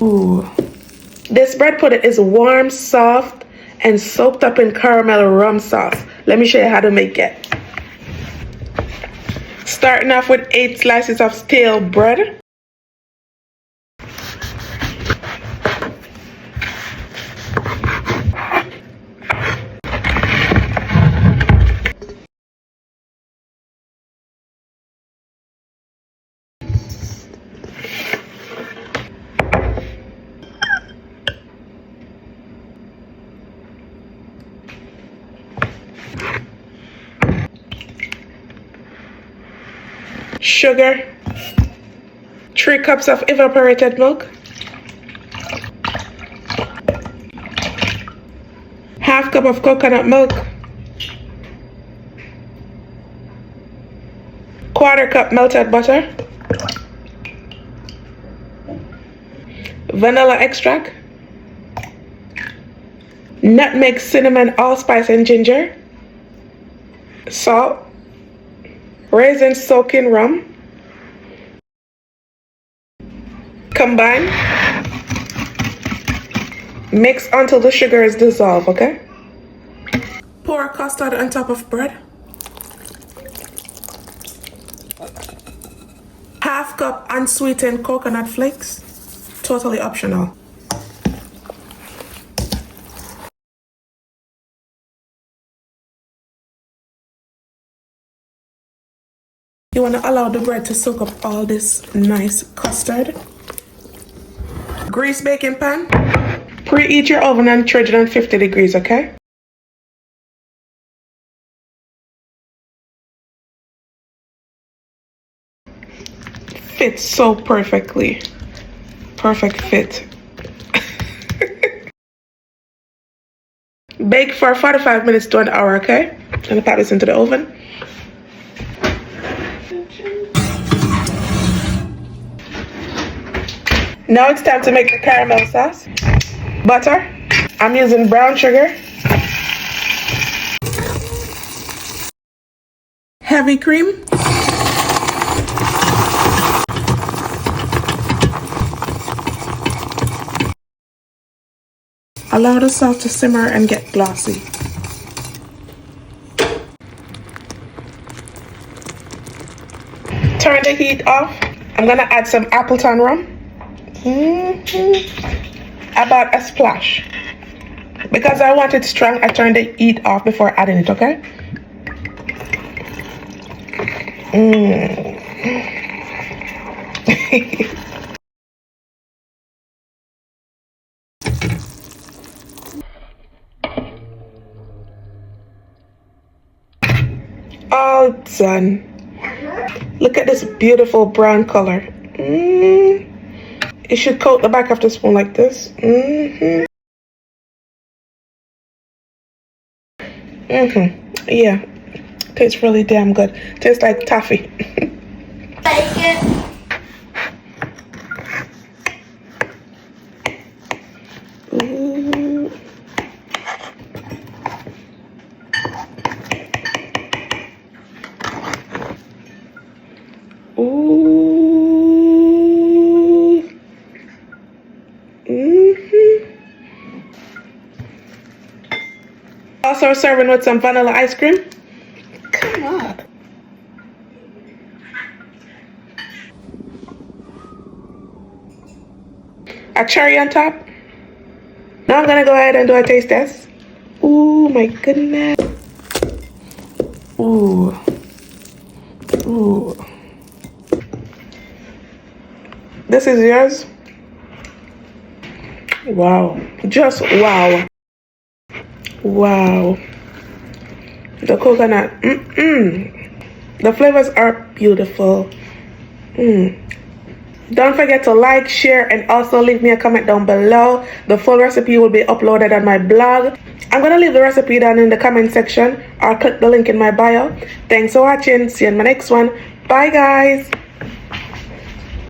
Ooh. This bread pudding is warm, soft, and soaked up in caramel rum sauce. Let me show you how to make it. Starting off with 8 slices of stale bread. Sugar, 3 cups of evaporated milk, half cup of coconut milk, 1/4 cup melted butter, vanilla extract, nutmeg, cinnamon, allspice, and ginger, salt, raisin soaked in rum. Combine. Mix until the sugar is dissolved, okay? Pour custard on top of bread. Half cup unsweetened coconut flakes. Totally optional. You want to allow the bread to soak up all this nice custard. Grease baking pan. Preheat your oven on 350 degrees, okay? Fits so perfectly. Perfect fit. Bake for 45 minutes to an hour, okay? And pop this into the oven. Now it's time to make the caramel sauce. Butter. I'm using brown sugar. Heavy cream. Allow the sauce to simmer and get glossy. Turn the heat off. I'm gonna add some Appleton rum. About a splash. Because I want it strong, I turn the heat off before adding it, okay? All done. Look at this beautiful brown color. It should coat the back of the spoon like this. Yeah, tastes really damn good. Tastes like toffee. Like it. Ooh. Ooh. Also serving with some vanilla ice cream. Come on. A cherry on top. Now I'm gonna go ahead and do a taste test. Ooh, my goodness. Ooh. Ooh. This is yours. Wow. Just wow. Wow. The coconut. The flavors are beautiful. Don't forget to like, share, and also leave me a comment down below. The full recipe will be uploaded on my blog. I'm going to leave the recipe down in the comment section or click the link in my bio. Thanks for watching. See you in my next one. Bye, guys.